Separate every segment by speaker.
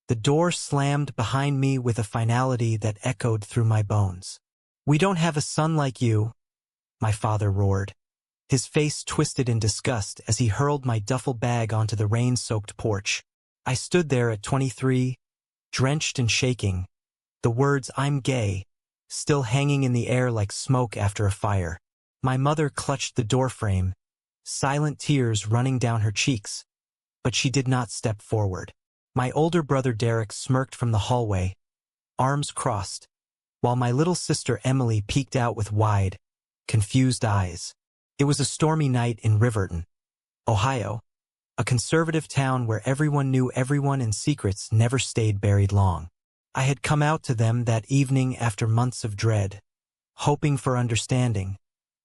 Speaker 1: The door slammed behind me with a finality that echoed through my bones. "We don't have a son like you," my father roared. His face twisted in disgust as he hurled my duffel bag onto the rain-soaked porch. I stood there at 23, drenched and shaking, the words "I'm gay" still hanging in the air like smoke after a fire. My mother clutched the doorframe, silent tears running down her cheeks, but she did not step forward. My older brother Derek smirked from the hallway, arms crossed, while my little sister Emily peeked out with wide, confused eyes. It was a stormy night in Riverton, Ohio, a conservative town where everyone knew everyone and secrets never stayed buried long. I had come out to them that evening after months of dread, hoping for understanding,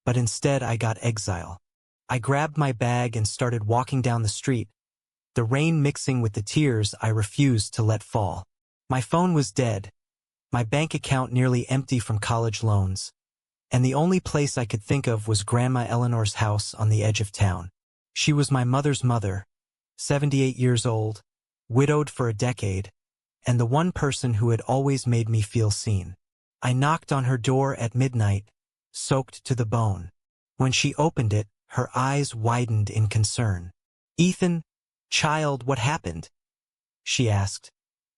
Speaker 1: but instead I got exile. I grabbed my bag and started walking down the street, the rain mixing with the tears I refused to let fall. My phone was dead, my bank account nearly empty from college loans, and the only place I could think of was Grandma Eleanor's house on the edge of town. She was my mother's mother, 78 years old, widowed for a decade, and the one person who had always made me feel seen. I knocked on her door at midnight, soaked to the bone. When she opened it, her eyes widened in concern. "Ethan, child, what happened?" she asked,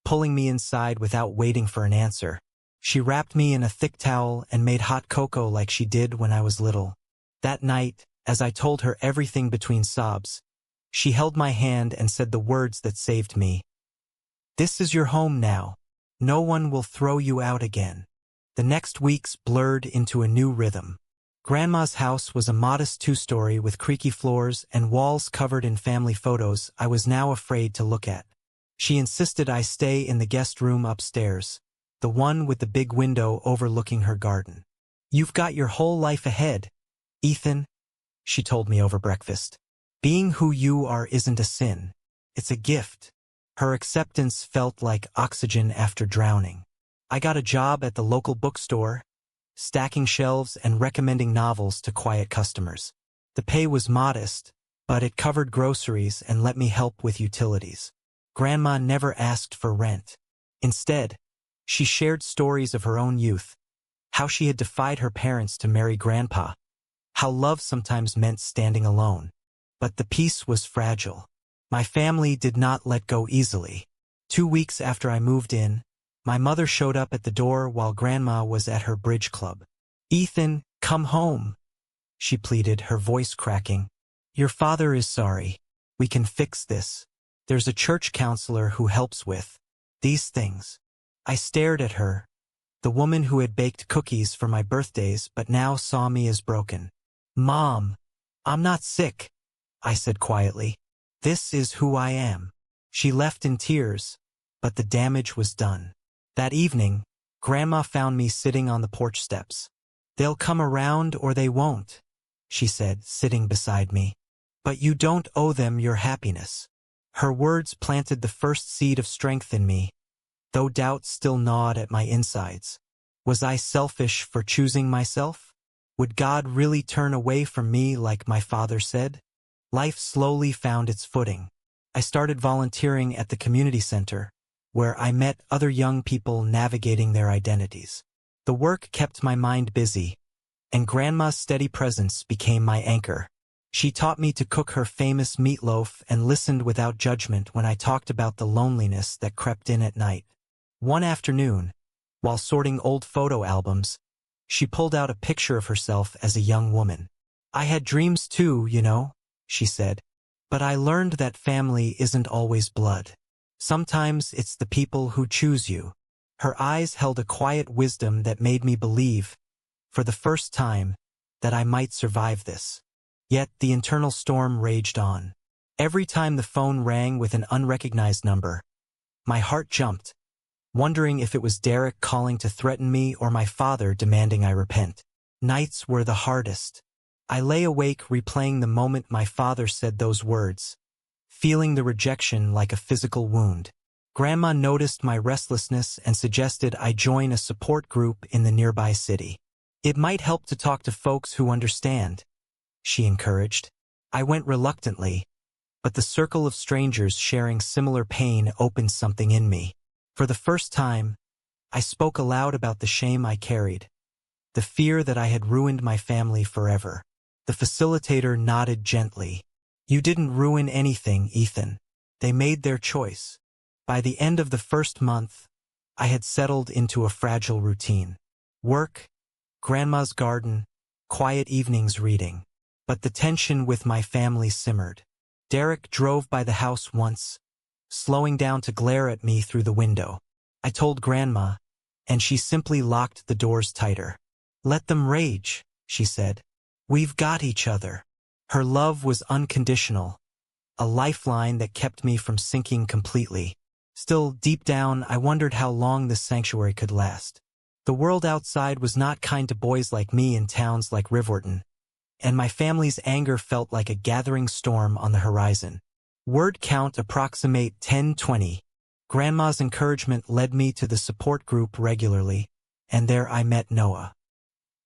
Speaker 1: pulling me inside without waiting for an answer. She wrapped me in a thick towel and made hot cocoa like she did when I was little. That night, as I told her everything between sobs, she held my hand and said the words that saved me. "This is your home now. No one will throw you out again." The next weeks blurred into a new rhythm. Grandma's house was a modest two-story with creaky floors and walls covered in family photos I was now afraid to look at. She insisted I stay in the guest room upstairs, the one with the big window overlooking her garden. "You've got your whole life ahead, Ethan," she told me over breakfast. "Being who you are isn't a sin. It's a gift." Her acceptance felt like oxygen after drowning. I got a job at the local bookstore, stacking shelves and recommending novels to quiet customers. The pay was modest, but it covered groceries and let me help with utilities. Grandma never asked for rent. Instead, she shared stories of her own youth, how she had defied her parents to marry Grandpa, how love sometimes meant standing alone. But the peace was fragile. My family did not let go easily. 2 weeks after I moved in, my mother showed up at the door while Grandma was at her bridge club. "Ethan, come home," she pleaded, her voice cracking. "Your father is sorry. We can fix this. There's a church counselor who helps with these things." I stared at her, the woman who had baked cookies for my birthdays but now saw me as broken. "Mom, I'm not sick," I said quietly. "This is who I am." She left in tears, but the damage was done. That evening, Grandma found me sitting on the porch steps. "They'll come around or they won't," she said, sitting beside me. "But you don't owe them your happiness." Her words planted the first seed of strength in me, though doubt still gnawed at my insides. Was I selfish for choosing myself? Would God really turn away from me like my father said? Life slowly found its footing. I started volunteering at the community center, where I met other young people navigating their identities. The work kept my mind busy, and Grandma's steady presence became my anchor. She taught me to cook her famous meatloaf and listened without judgment when I talked about the loneliness that crept in at night. One afternoon, while sorting old photo albums, she pulled out a picture of herself as a young woman. "I had dreams too, you know," she said. "But I learned that family isn't always blood. Sometimes it's the people who choose you." Her eyes held a quiet wisdom that made me believe, for the first time, that I might survive this. Yet the internal storm raged on. Every time the phone rang with an unrecognized number, my heart jumped, wondering if it was Derek calling to threaten me or my father demanding I repent. Nights were the hardest. I lay awake replaying the moment my father said those words, feeling the rejection like a physical wound. Grandma noticed my restlessness and suggested I join a support group in the nearby city. "It might help to talk to folks who understand," she encouraged. I went reluctantly, but the circle of strangers sharing similar pain opened something in me. For the first time, I spoke aloud about the shame I carried, the fear that I had ruined my family forever. The facilitator nodded gently. You didn't ruin anything, Ethan. They made their choice. By the end of the first month, I had settled into a fragile routine. Work, grandma's garden, quiet evenings reading. But the tension with my family simmered. Derek drove by the house once, slowing down to glare at me through the window. I told Grandma, and she simply locked the doors tighter. Let them rage, she said. We've got each other. Her love was unconditional, a lifeline that kept me from sinking completely. Still, deep down, I wondered how long this sanctuary could last. The world outside was not kind to boys like me in towns like Riverton, and my family's anger felt like a gathering storm on the horizon. Word count approximate 10-20. Grandma's encouragement led me to the support group regularly, and there I met Noah.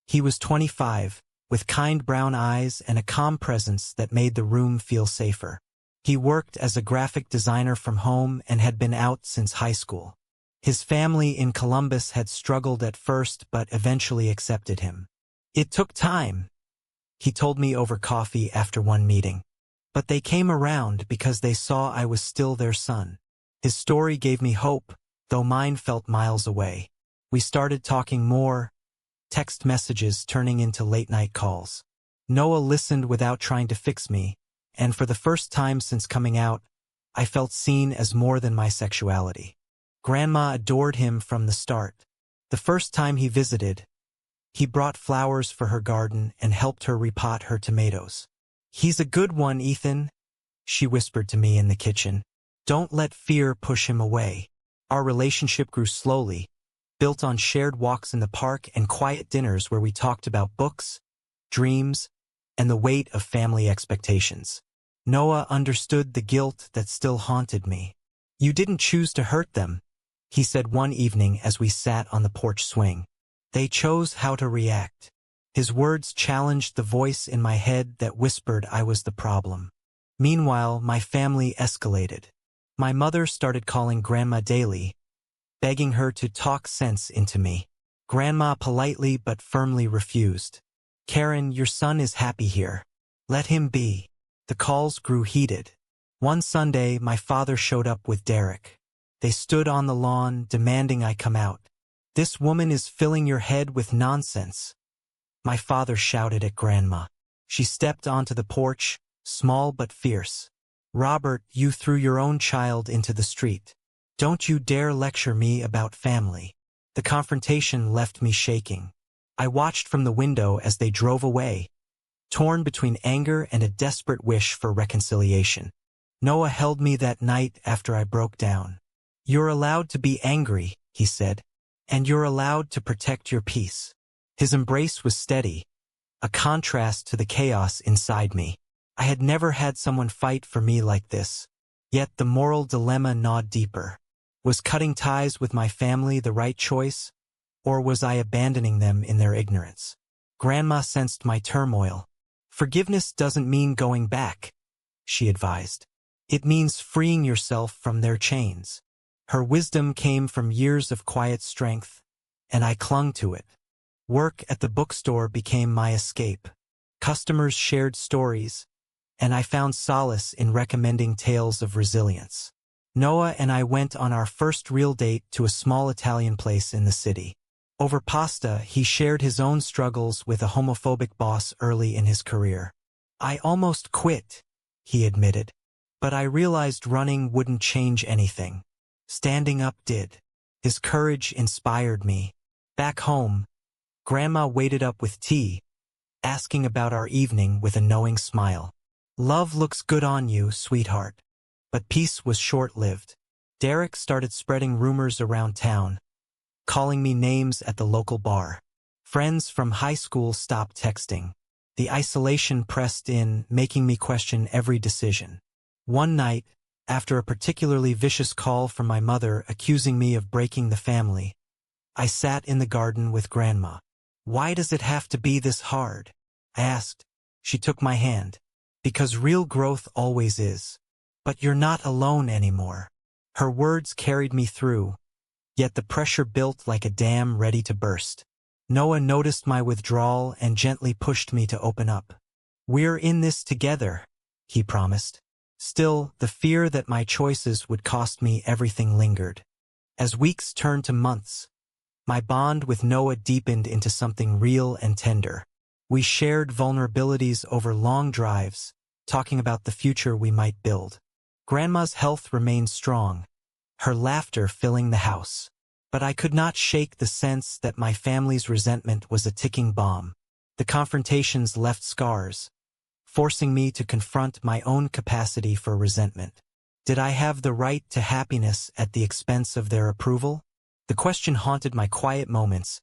Speaker 1: He was 25, with kind brown eyes and a calm presence that made the room feel safer. He worked as a graphic designer from home and had been out since high school. His family in Columbus had struggled at first but eventually accepted him. It took time, he told me over coffee after one meeting. But they came around because they saw I was still their son. His story gave me hope, though mine felt miles away. We started talking more, text messages turning into late-night calls. Noah listened without trying to fix me, and for the first time since coming out, I felt seen as more than my sexuality. Grandma adored him from the start. The first time he visited, he brought flowers for her garden and helped her repot her tomatoes. He's a good one, Ethan, she whispered to me in the kitchen. Don't let fear push him away. Our relationship grew slowly, built on shared walks in the park and quiet dinners where we talked about books, dreams, and the weight of family expectations. Noah understood the guilt that still haunted me. You didn't choose to hurt them, he said one evening as we sat on the porch swing. They chose how to react. His words challenged the voice in my head that whispered I was the problem. Meanwhile, my family escalated. My mother started calling Grandma daily, begging her to talk sense into me. Grandma politely but firmly refused. Karen, your son is happy here. Let him be. The calls grew heated. One Sunday, my father showed up with Derek. They stood on the lawn, demanding I come out. This woman is filling your head with nonsense, my father shouted at Grandma. She stepped onto the porch, small but fierce. Robert, you threw your own child into the street. Don't you dare lecture me about family. The confrontation left me shaking. I watched from the window as they drove away, torn between anger and a desperate wish for reconciliation. Noah held me that night after I broke down. You're allowed to be angry, he said, and you're allowed to protect your peace. His embrace was steady, a contrast to the chaos inside me. I had never had someone fight for me like this. Yet the moral dilemma gnawed deeper. Was cutting ties with my family the right choice, or was I abandoning them in their ignorance? Grandma sensed my turmoil. Forgiveness doesn't mean going back, she advised. It means freeing yourself from their chains. Her wisdom came from years of quiet strength, and I clung to it. Work at the bookstore became my escape. Customers shared stories, and I found solace in recommending tales of resilience. Noah and I went on our first real date to a small Italian place in the city. Over pasta, he shared his own struggles with a homophobic boss early in his career. I almost quit, he admitted, but I realized running wouldn't change anything. Standing up did. His courage inspired me. Back home, Grandma waited up with tea, asking about our evening with a knowing smile. Love looks good on you, sweetheart. But peace was short-lived. Derek started spreading rumors around town, calling me names at the local bar. Friends from high school stopped texting. The isolation pressed in, making me question every decision. One night, after a particularly vicious call from my mother accusing me of breaking the family, I sat in the garden with Grandma. Why does it have to be this hard? I asked. She took my hand. Because real growth always is. But you're not alone anymore. Her words carried me through, yet the pressure built like a dam ready to burst. Noah noticed my withdrawal and gently pushed me to open up. We're in this together, he promised. Still, the fear that my choices would cost me everything lingered. As weeks turned to months, my bond with Noah deepened into something real and tender. We shared vulnerabilities over long drives, talking about the future we might build. Grandma's health remained strong, her laughter filling the house. But I could not shake the sense that my family's resentment was a ticking bomb. The confrontations left scars, forcing me to confront my own capacity for resentment. Did I have the right to happiness at the expense of their approval? The question haunted my quiet moments,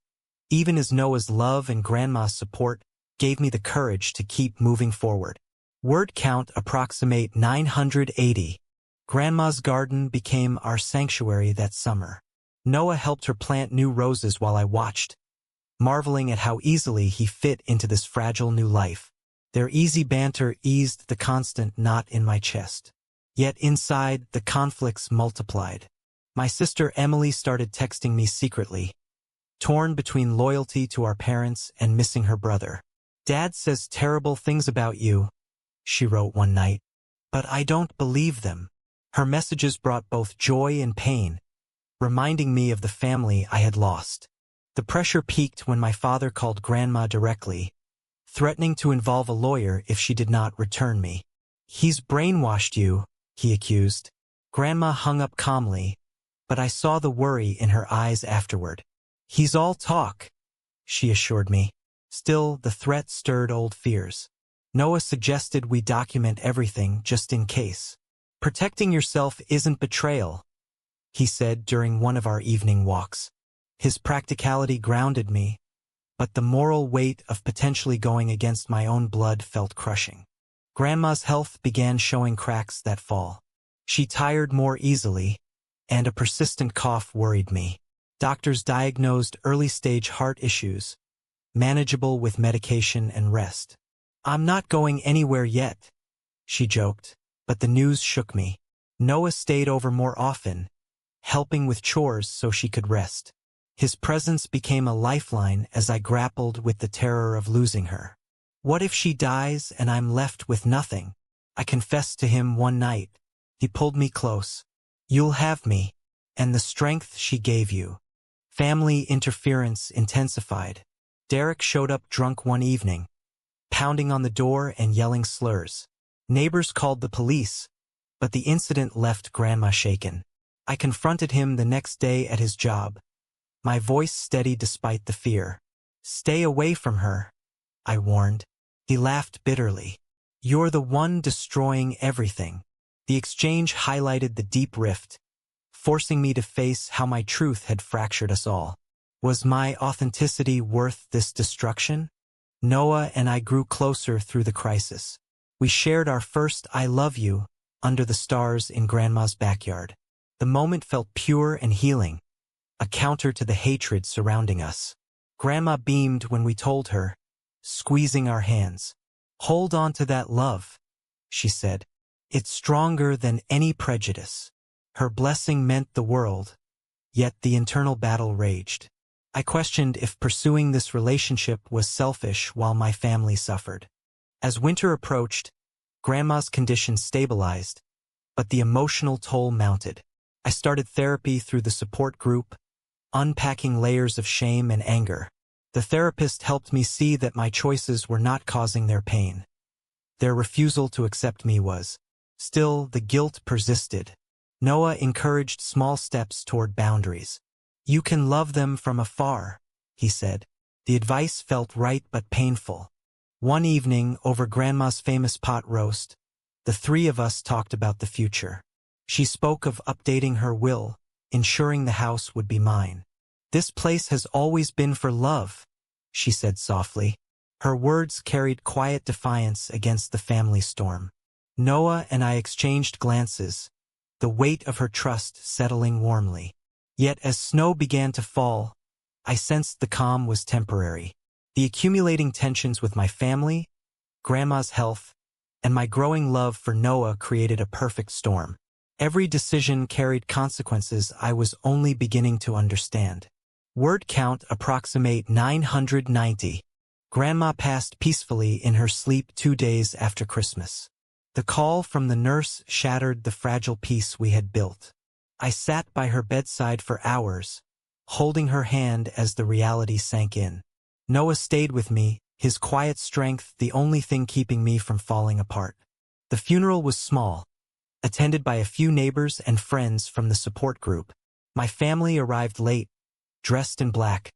Speaker 1: even as Noah's love and Grandma's support gave me the courage to keep moving forward. Word count approximate 980. Grandma's garden became our sanctuary that summer. Noah helped her plant new roses while I watched, marveling at how easily he fit into this fragile new life. Their easy banter eased the constant knot in my chest. Yet inside, the conflicts multiplied. My sister Emily started texting me secretly, torn between loyalty to our parents and missing her brother. "Dad says terrible things about you," she wrote one night, "but I don't believe them." Her messages brought both joy and pain, reminding me of the family I had lost. The pressure peaked when my father called Grandma directly, threatening to involve a lawyer if she did not return me. "He's brainwashed you," he accused. Grandma hung up calmly, but I saw the worry in her eyes afterward. "He's all talk," she assured me. Still, the threat stirred old fears. Noah suggested we document everything just in case. "Protecting yourself isn't betrayal," he said during one of our evening walks. His practicality grounded me, but the moral weight of potentially going against my own blood felt crushing. Grandma's health began showing cracks that fall. She tired more easily, and a persistent cough worried me. Doctors diagnosed early-stage heart issues, manageable with medication and rest. "I'm not going anywhere yet," she joked, but the news shook me. Noah stayed over more often, helping with chores so she could rest. His presence became a lifeline as I grappled with the terror of losing her. "What if she dies and I'm left with nothing?" I confessed to him one night. He pulled me close. "You'll have me, and the strength she gave you." Family interference intensified. Derek showed up drunk one evening, pounding on the door and yelling slurs. Neighbors called the police, but the incident left Grandma shaken. I confronted him the next day at his job, my voice steady despite the fear. "Stay away from her," I warned. He laughed bitterly. "You're the one destroying everything." The exchange highlighted the deep rift, forcing me to face how my truth had fractured us all. Was my authenticity worth this destruction? Noah and I grew closer through the crisis. We shared our first "I love you" under the stars in Grandma's backyard. The moment felt pure and healing, a counter to the hatred surrounding us. Grandma beamed when we told her, squeezing our hands. "Hold on to that love," she said. "It's stronger than any prejudice." Her blessing meant the world, yet the internal battle raged. I questioned if pursuing this relationship was selfish while my family suffered. As winter approached, Grandma's condition stabilized, but the emotional toll mounted. I started therapy through the support group, unpacking layers of shame and anger. The therapist helped me see that my choices were not causing their pain. Their refusal to accept me was. Still, the guilt persisted. Noah encouraged small steps toward boundaries. "You can love them from afar," he said. The advice felt right but painful. One evening, over Grandma's famous pot roast, the three of us talked about the future. She spoke of updating her will, ensuring the house would be mine. "This place has always been for love," she said softly. Her words carried quiet defiance against the family storm. Noah and I exchanged glances, the weight of her trust settling warmly. Yet as snow began to fall, I sensed the calm was temporary. The accumulating tensions with my family, Grandma's health, and my growing love for Noah created a perfect storm. Every decision carried consequences I was only beginning to understand. Word count approximate 990. Grandma passed peacefully in her sleep 2 days after Christmas. The call from the nurse shattered the fragile peace we had built. I sat by her bedside for hours, holding her hand as the reality sank in. Noah stayed with me, his quiet strength the only thing keeping me from falling apart. The funeral was small, attended by a few neighbors and friends from the support group. My family arrived late, dressed in black,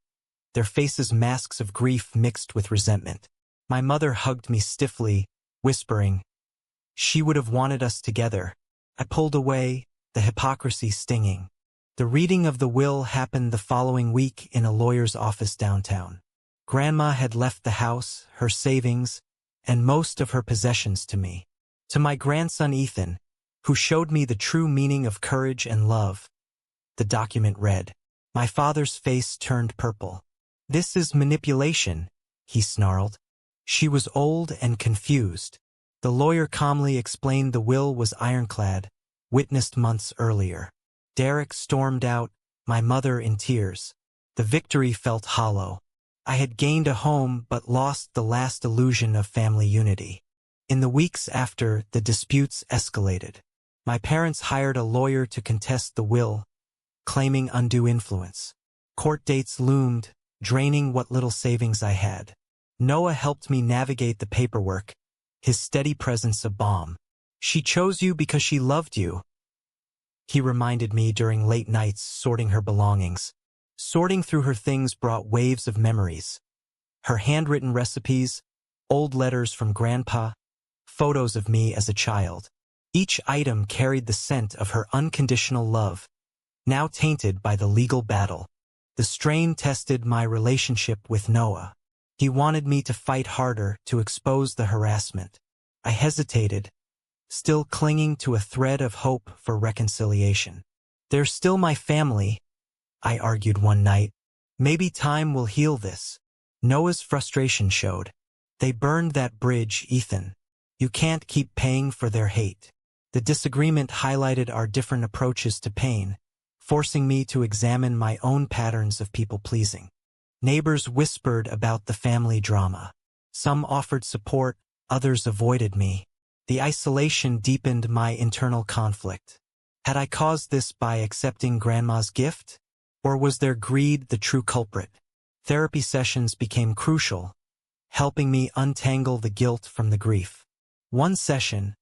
Speaker 1: their faces masks of grief mixed with resentment. My mother hugged me stiffly, whispering, "She would have wanted us together." I pulled away, the hypocrisy stinging. The reading of the will happened the following week in a lawyer's office downtown. Grandma had left the house, her savings, and most of her possessions to me. To my grandson Ethan, who showed me the true meaning of courage and love, the document read. My father's face turned purple. "This is manipulation," he snarled. She was old and confused. The lawyer calmly explained the will was ironclad, witnessed months earlier. Derek stormed out, my mother in tears. The victory felt hollow. I had gained a home but lost the last illusion of family unity. In the weeks after, the disputes escalated. My parents hired a lawyer to contest the will, claiming undue influence. Court dates loomed, draining what little savings I had. Noah helped me navigate the paperwork, his steady presence a balm. "She chose you because she loved you," he reminded me during late nights sorting her belongings. Sorting through her things brought waves of memories. Her handwritten recipes, old letters from Grandpa, photos of me as a child. Each item carried the scent of her unconditional love, now tainted by the legal battle. The strain tested my relationship with Noah. He wanted me to fight harder to expose the harassment. I hesitated, still clinging to a thread of hope for reconciliation. "They're still my family," I argued one night. "Maybe time will heal this." Noah's frustration showed. "They burned that bridge, Ethan. You can't keep paying for their hate." The disagreement highlighted our different approaches to pain, forcing me to examine my own patterns of people-pleasing. Neighbors whispered about the family drama. Some offered support, others avoided me. The isolation deepened my internal conflict. Had I caused this by accepting Grandma's gift? Or was their greed the true culprit? Therapy sessions became crucial, helping me untangle the guilt from the grief. One session,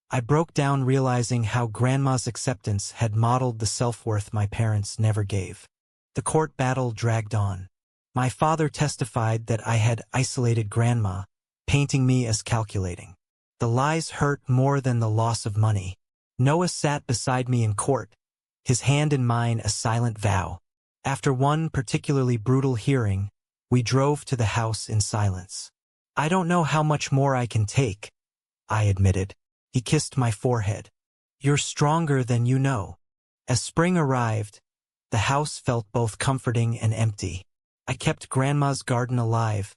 Speaker 1: I broke down realizing how Grandma's acceptance had modeled the self-worth my parents never gave. The court battle dragged on. My father testified that I had isolated Grandma, painting me as calculating. The lies hurt more than the loss of money. Noah sat beside me in court, his hand in mine a silent vow. After one particularly brutal hearing, we drove to the house in silence. "I don't know how much more I can take," I admitted. He kissed my forehead. "You're stronger than you know." As spring arrived, the house felt both comforting and empty. I kept Grandma's garden alive,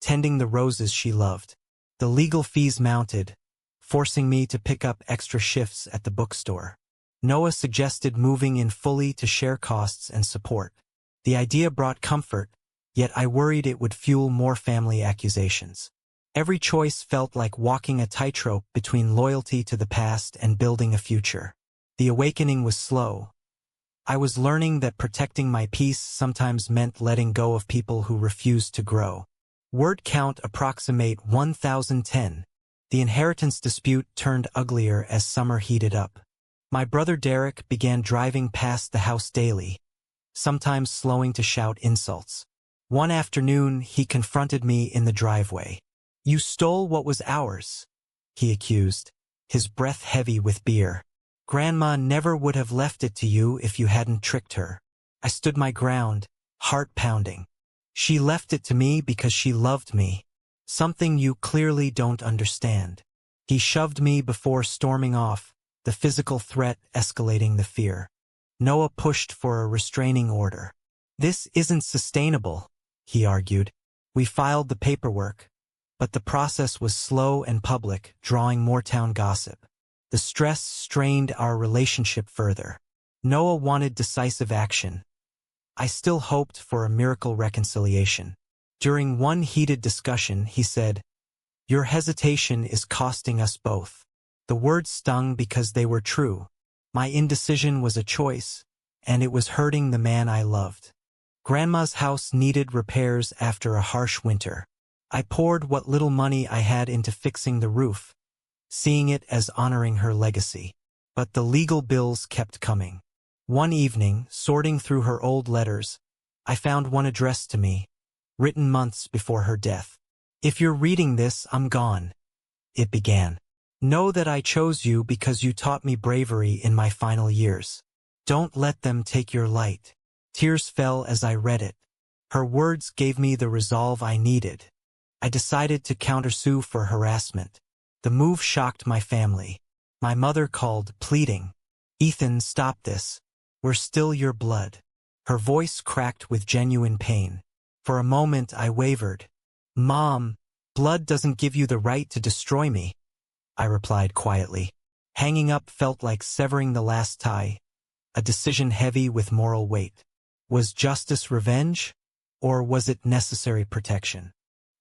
Speaker 1: tending the roses she loved. The legal fees mounted, forcing me to pick up extra shifts at the bookstore. Noah suggested moving in fully to share costs and support. The idea brought comfort, yet I worried it would fuel more family accusations. Every choice felt like walking a tightrope between loyalty to the past and building a future. The awakening was slow. I was learning that protecting my peace sometimes meant letting go of people who refused to grow. Word count approximate 1010. The inheritance dispute turned uglier as summer heated up. My brother Derek began driving past the house daily, sometimes slowing to shout insults. One afternoon, he confronted me in the driveway. "You stole what was ours," he accused, his breath heavy with beer. "Grandma never would have left it to you if you hadn't tricked her." I stood my ground, heart pounding. "She left it to me because she loved me. Something you clearly don't understand." He shoved me before storming off, the physical threat escalating the fear. Noah pushed for a restraining order. "This isn't sustainable," he argued. We filed the paperwork, But the process was slow and public, drawing more town gossip. The stress strained our relationship further. Noah wanted decisive action. I still hoped for a miracle reconciliation. During one heated discussion, he said, "Your hesitation is costing us both." The words stung because they were true. My indecision was a choice, and it was hurting the man I loved. Grandma's house needed repairs after a harsh winter. I poured what little money I had into fixing the roof, seeing it as honoring her legacy. But the legal bills kept coming. One evening, sorting through her old letters, I found one addressed to me, written months before her death. "If you're reading this, I'm gone," it began. "Know that I chose you because you taught me bravery in my final years. Don't let them take your light." Tears fell as I read it. Her words gave me the resolve I needed. I decided to countersue for harassment. The move shocked my family. My mother called, pleading, "Ethan, stop this. We're still your blood." Her voice cracked with genuine pain. For a moment I wavered. "Mom, blood doesn't give you the right to destroy me," I replied quietly. Hanging up felt like severing the last tie, a decision heavy with moral weight. Was justice revenge, or was it necessary protection?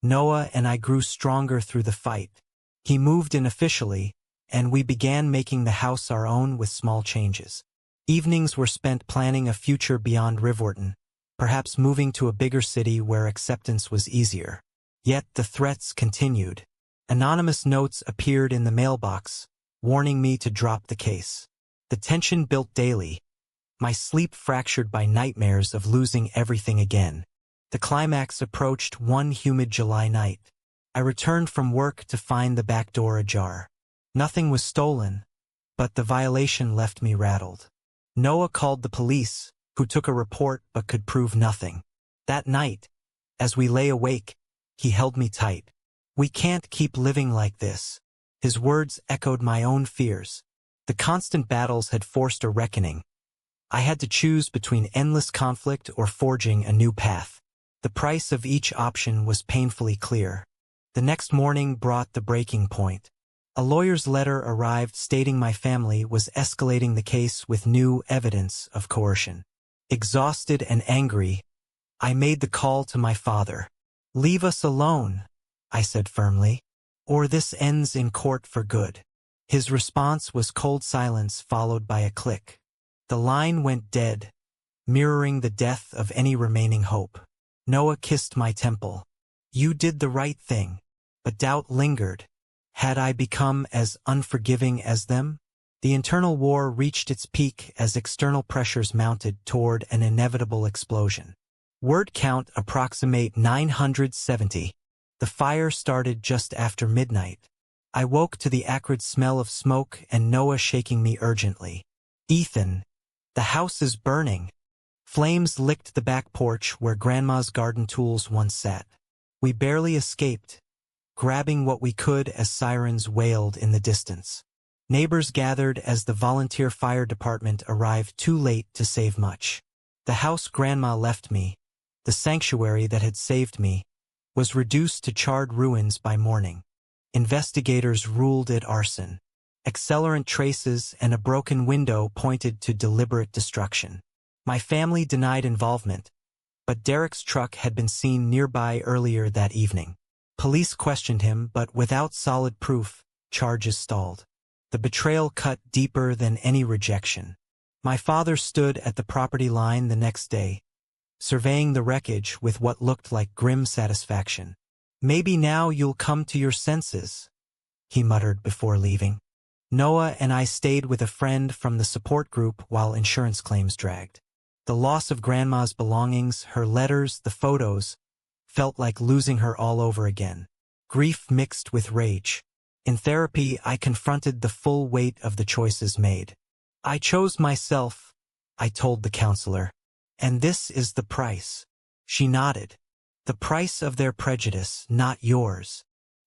Speaker 1: Noah and I grew stronger through the fight. He moved in officially, and we began making the house our own with small changes. Evenings were spent planning a future beyond Rivwharton, perhaps moving to a bigger city where acceptance was easier. Yet the threats continued. Anonymous notes appeared in the mailbox, warning me to drop the case. The tension built daily, my sleep fractured by nightmares of losing everything again. The climax approached one humid July night. I returned from work to find the back door ajar. Nothing was stolen, but the violation left me rattled. Noah called the police, who took a report but could prove nothing. That night, as we lay awake, he held me tight. "We can't keep living like this." His words echoed my own fears. The constant battles had forced a reckoning. I had to choose between endless conflict or forging a new path. The price of each option was painfully clear. The next morning brought the breaking point. A lawyer's letter arrived stating my family was escalating the case with new evidence of coercion. Exhausted and angry, I made the call to my father. "Leave us alone," I said firmly, "or this ends in court for good." His response was cold silence followed by a click. The line went dead, mirroring the death of any remaining hope. Noah kissed my temple. "You did the right thing." But doubt lingered. Had I become as unforgiving as them? The internal war reached its peak as external pressures mounted toward an inevitable explosion. Word count approximate 970. The fire started just after midnight. I woke to the acrid smell of smoke and Noah shaking me urgently. "Ethan, the house is burning." Flames licked the back porch where Grandma's garden tools once sat. We barely escaped, grabbing what we could as sirens wailed in the distance. Neighbors gathered as the volunteer fire department arrived too late to save much. The house Grandma left me, the sanctuary that had saved me, was reduced to charred ruins by morning. Investigators ruled it arson. Accelerant traces and a broken window pointed to deliberate destruction. My family denied involvement, but Derek's truck had been seen nearby earlier that evening. Police questioned him, but without solid proof, charges stalled. The betrayal cut deeper than any rejection. My father stood at the property line the next day, surveying the wreckage with what looked like grim satisfaction. "Maybe now you'll come to your senses," he muttered before leaving. Noah and I stayed with a friend from the support group while insurance claims dragged. The loss of Grandma's belongings, her letters, the photos, felt like losing her all over again. Grief mixed with rage. In therapy, I confronted the full weight of the choices made. "I chose myself," I told the counselor. "And this is the price." She nodded. "The price of their prejudice, not yours."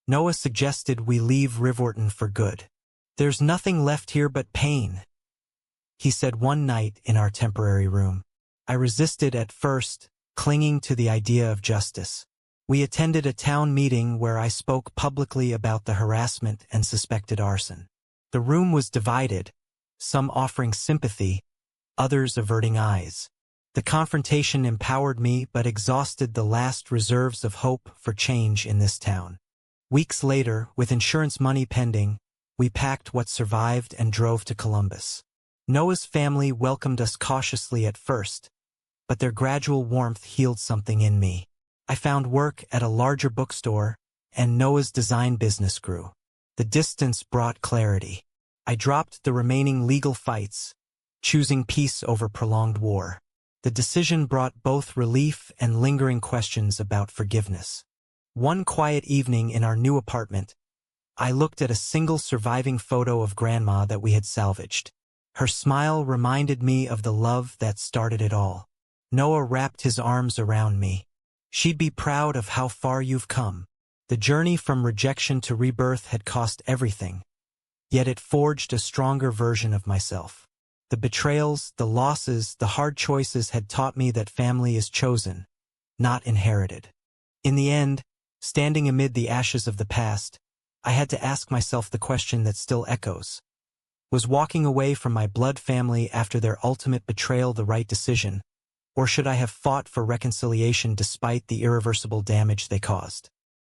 Speaker 1: Noah suggested we leave Rivwharton for good. "There's nothing left here but pain," he said one night in our temporary room. I resisted at first, clinging to the idea of justice. We attended a town meeting where I spoke publicly about the harassment and suspected arson. The room was divided, some offering sympathy, others averting eyes. The confrontation empowered me but exhausted the last reserves of hope for change in this town. Weeks later, with insurance money pending, we packed what survived and drove to Columbus. Noah's family welcomed us cautiously at first, but their gradual warmth healed something in me. I found work at a larger bookstore, and Noah's design business grew. The distance brought clarity. I dropped the remaining legal fights, choosing peace over prolonged war. The decision brought both relief and lingering questions about forgiveness. One quiet evening in our new apartment, I looked at a single surviving photo of Grandma that we had salvaged. Her smile reminded me of the love that started it all. Noah wrapped his arms around me. She'd be proud of how far you've come. The journey from rejection to rebirth had cost everything, yet it forged a stronger version of myself. The betrayals, the losses, the hard choices had taught me that family is chosen, not inherited. In the end, standing amid the ashes of the past, I had to ask myself the question that still echoes. Was walking away from my blood family after their ultimate betrayal the right decision? Or should I have fought for reconciliation despite the irreversible damage they caused?